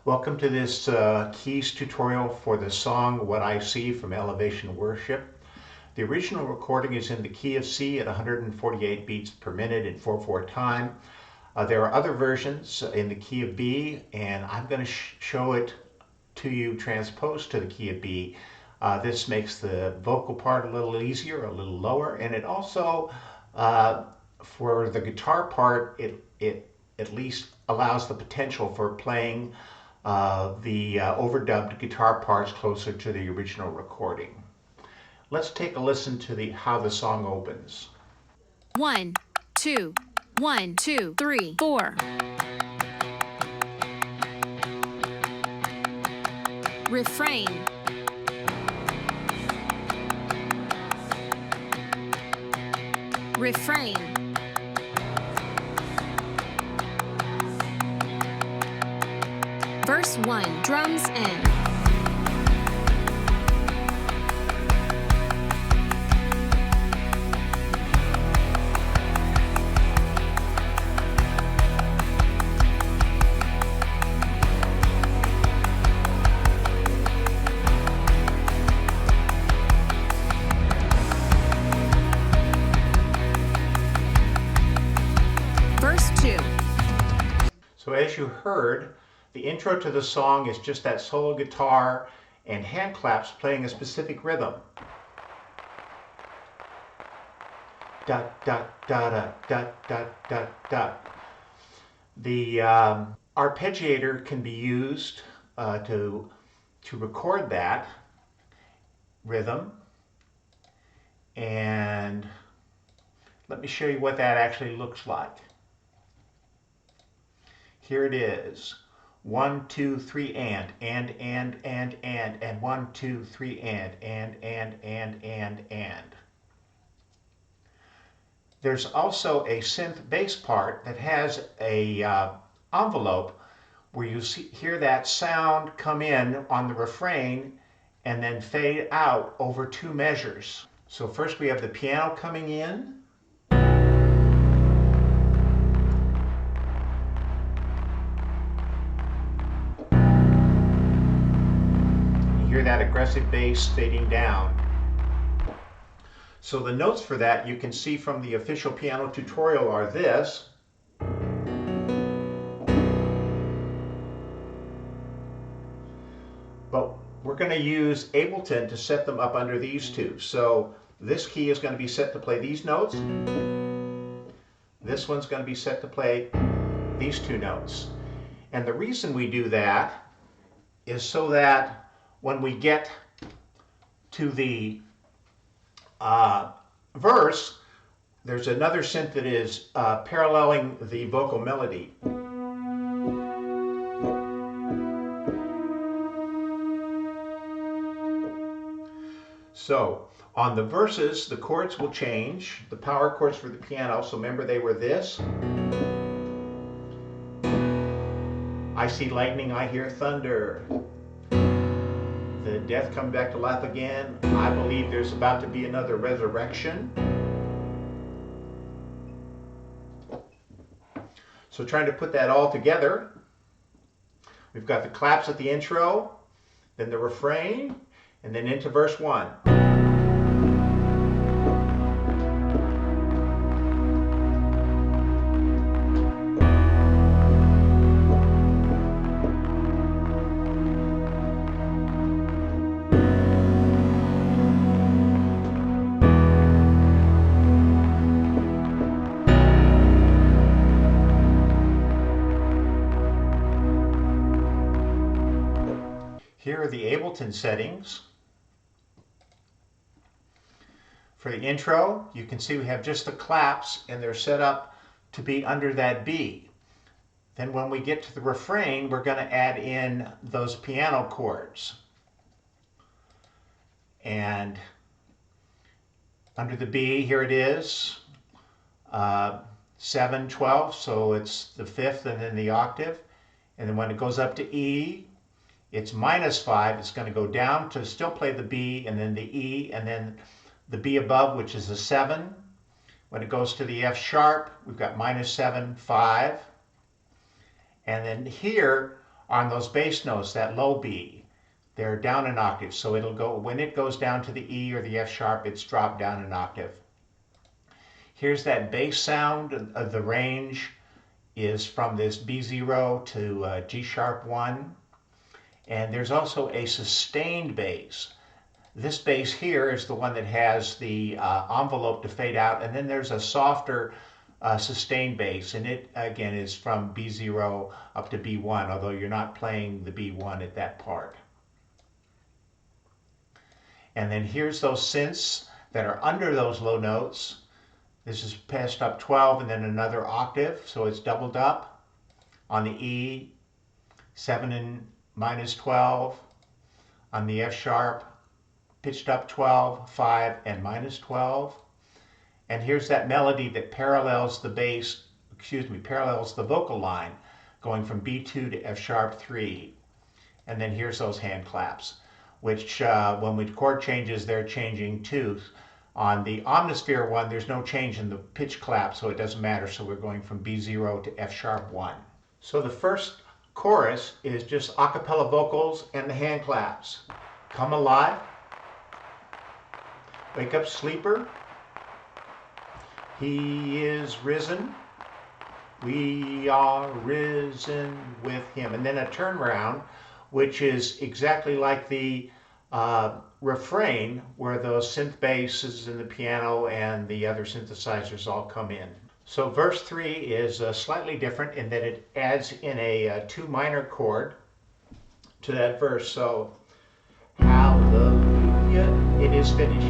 Welcome to this keys tutorial for the song What I See from Elevation Worship. The original recording is in the key of C at 148 beats per minute in 4/4 time. There are other versions in the key of B, and I'm going to show it to you transposed to the key of B. This makes the vocal part a little easier, a little lower, and it also, for the guitar part, it at least allows the potential for playing the overdubbed guitar parts closer to the original recording. Let's take a listen to how the song opens. 1, 2, 1, 2, 3, 4. Refrain. Refrain. Verse 1, drums in. Verse 2. So as you heard, the intro to the song is just that solo guitar and hand claps playing a specific rhythm. Dot, dot, dot, dot, dot, dot, dot. The arpeggiator can be used to record that rhythm. And let me show you what that actually looks like. Here it is. 1, 2, 3, and 1, 2, 3, and. There's also a synth bass part that has a envelope where you hear that sound come in on the refrain and then fade out over 2 measures. So first we have the piano coming in. Hear that aggressive bass fading down. So the notes for that you can see from the official piano tutorial are this. But we're going to use Ableton to set them up under these two. So this key is going to be set to play these notes. This one's going to be set to play these 2 notes. And the reason we do that is so that when we get to the verse, there's another synth that is paralleling the vocal melody. So on the verses, the chords will change, the power chords for the piano. So remember, they were this. I see lightning, I hear thunder. The death come back to life again. I believe there's about to be another resurrection. So trying to put that all together, we've got the claps at the intro, then the refrain, and then into verse 1. Here are the Ableton settings. For the intro, you can see we have just the claps and they're set up to be under that B. Then when we get to the refrain, we're going to add in those piano chords. And under the B, here it is, 7, 12, so it's the 5th and then the octave. And then when it goes up to E, it's -5. It's going to go down to still play the B and then the E and then the B above, which is a 7. When it goes to the F sharp, we've got -7, 5. And then here, on those bass notes, that low B, they're down an octave. So it'll go, when it goes down to the E or the F sharp, it's dropped down an octave. Here's that bass sound. The range is from this B0 to G sharp 1. And there's also a sustained bass. This bass here is the one that has the envelope to fade out, and then there's a softer sustained bass, and it again is from B0 up to B1, although you're not playing the B1 at that part. And then here's those synths that are under those low notes. This is passed up 12 and then another octave, so it's doubled up. On the E, 7 and minus 12. On the F sharp, pitched up 12, 5, and minus 12. And here's that melody that parallels the bass, parallels the vocal line, going from B2 to F sharp 3. And then here's those hand claps, which when we chord changes, they're changing too. On the Omnisphere one, there's no change in the pitch clap, so it doesn't matter. So we're going from B0 to F sharp 1. So the first chorus is just a cappella vocals and the hand claps. Come alive. Wake up, sleeper. He is risen. We are risen with him. And then a turnaround, which is exactly like the refrain, where those synth basses and the piano and the other synthesizers all come in. So verse 3 is slightly different in that it adds in a 2 minor chord to that verse. So, hallelujah, it is finished.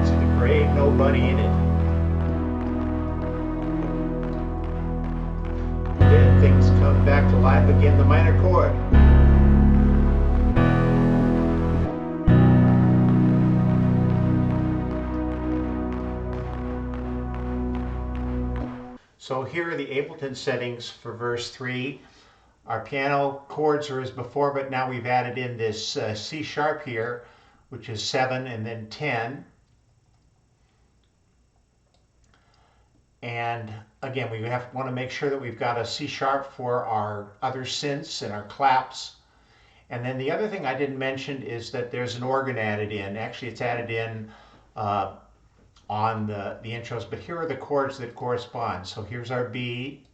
See the grave, nobody in it. Dead things come back to life again, the minor chord. So here are the Ableton settings for verse 3. Our piano chords are as before, but now we've added in this C sharp here, which is 7 and then 10. And again, we want to make sure that we've got a C sharp for our other synths and our claps. And then the other thing I didn't mention is that there's an organ added in. Actually, it's added in on the intros, but here are the chords that correspond. So here's our B,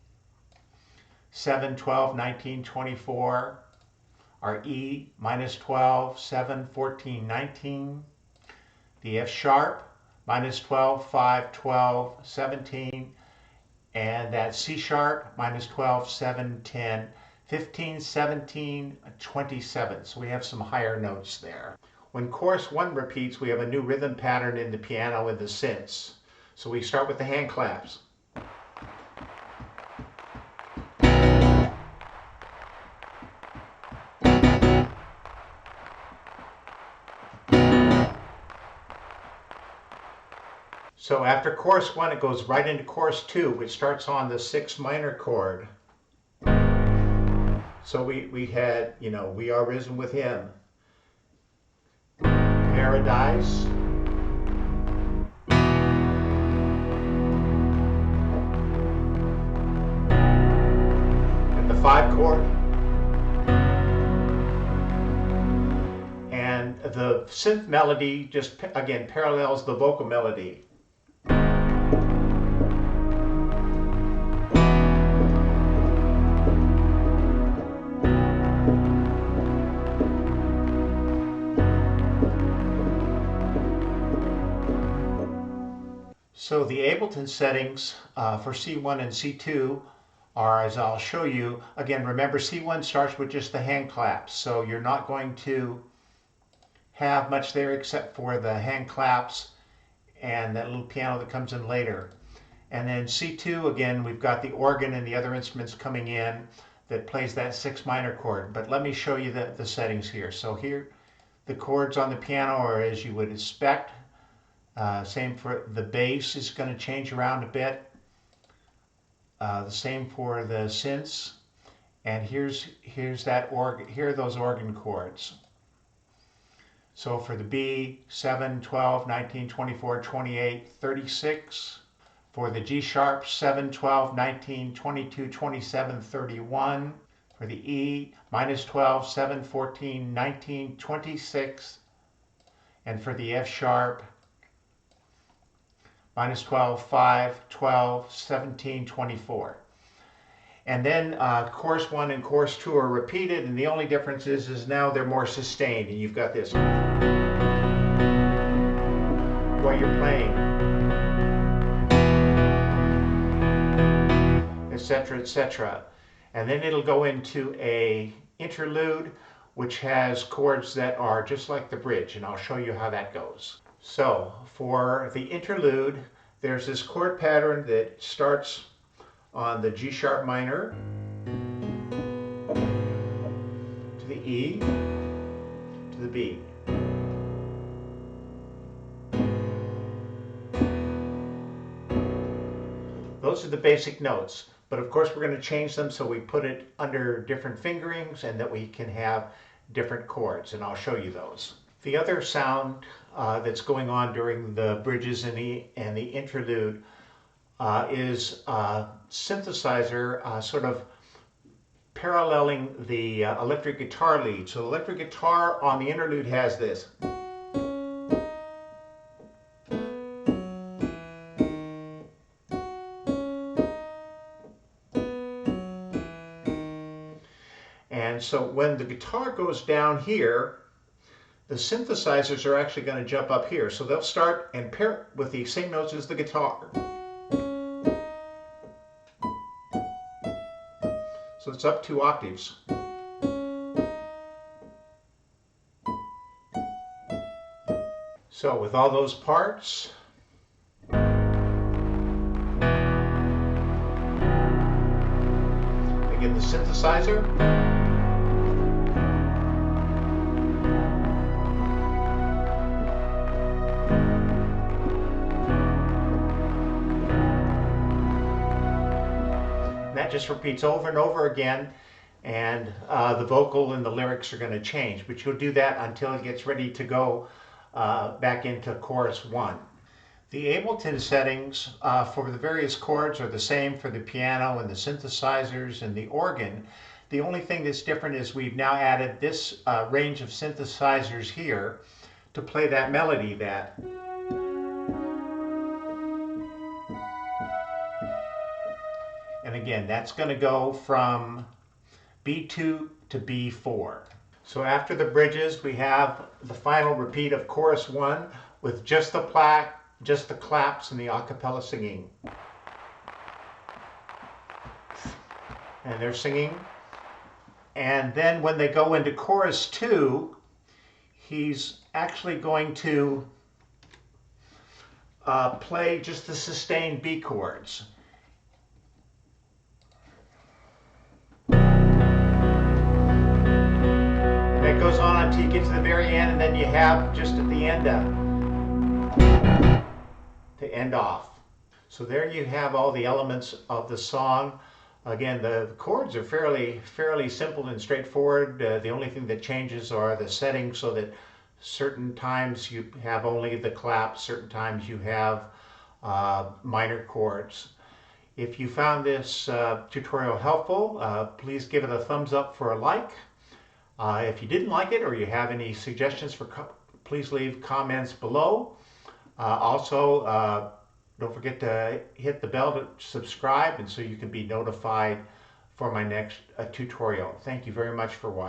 7, 12, 19, 24. Our E, minus 12, 7, 14, 19. The F sharp, minus 12, 5, 12, 17. And that C sharp, minus 12, 7, 10, 15, 17, 27. So we have some higher notes there. When chorus 1 repeats, we have a new rhythm pattern in the piano and the synths. So we start with the hand claps. So after chorus 1, it goes right into chorus 2, which starts on the 6 minor chord. So we had, we are risen with him. Paradise. And the 5 chord. And the synth melody just, again, parallels the vocal melody. So the Ableton settings for C1 and C2 are, as I'll show you, again, remember C1 starts with just the hand claps, so you're not going to have much there except for the hand claps and that little piano that comes in later. And then C2, again, we've got the organ and the other instruments coming in that plays that 6 minor chord. But let me show you the settings here. So here, the chords on the piano are as you would expect. Same for the bass is going to change around a bit. The same for the synths. And here's that organ. Here are those organ chords. So for the B, 7, 12, 19, 24, 28, 36. For the G sharp, 7, 12, 19, 22, 27, 31. For the E, minus 12, 7, 14, 19, 26. And for the F sharp, minus 12, 5, 12, 17, 24. And then chorus 1 and chorus 2 are repeated, and the only difference is now they're more sustained, and you've got this while you're playing, etc., etc. And then it'll go into a interlude, which has chords that are just like the bridge, and I'll show you how that goes. So for the interlude, there's this chord pattern that starts on the G sharp minor to the E to the B. Those are the basic notes, but of course we're going to change them so we put it under different fingerings and that we can have different chords, and I'll show you those. The other sound that's going on during the bridges and the interlude is synthesizer sort of paralleling the electric guitar lead. So the electric guitar on the interlude has this. And so when the guitar goes down here, the synthesizers are actually going to jump up here. So they'll start and pair with the same notes as the guitar. So it's up 2 octaves. So with all those parts, again the synthesizer. That just repeats over and over again, and the vocal and the lyrics are going to change, but you'll do that until it gets ready to go back into chorus 1. The Ableton settings for the various chords are the same for the piano and the synthesizers and the organ. The only thing that's different is we've now added this range of synthesizers here to play that melody that. And again, that's going to go from B2 to B4. So after the bridges, we have the final repeat of chorus 1 with just the claps and the a cappella singing. And they're singing. And then when they go into chorus 2, he's actually going to play just the sustained B chords. It goes on until you get to the very end, and then you have just at the end to end off. So there you have all the elements of the song. Again, the chords are fairly simple and straightforward. The only thing that changes are the settings, so that certain times you have only the claps, certain times you have minor chords. If you found this tutorial helpful, please give it a thumbs up for a like. If you didn't like it or you have any suggestions, please leave comments below. Also, don't forget to hit the bell to subscribe, and so you can be notified for my next tutorial. Thank you very much for watching.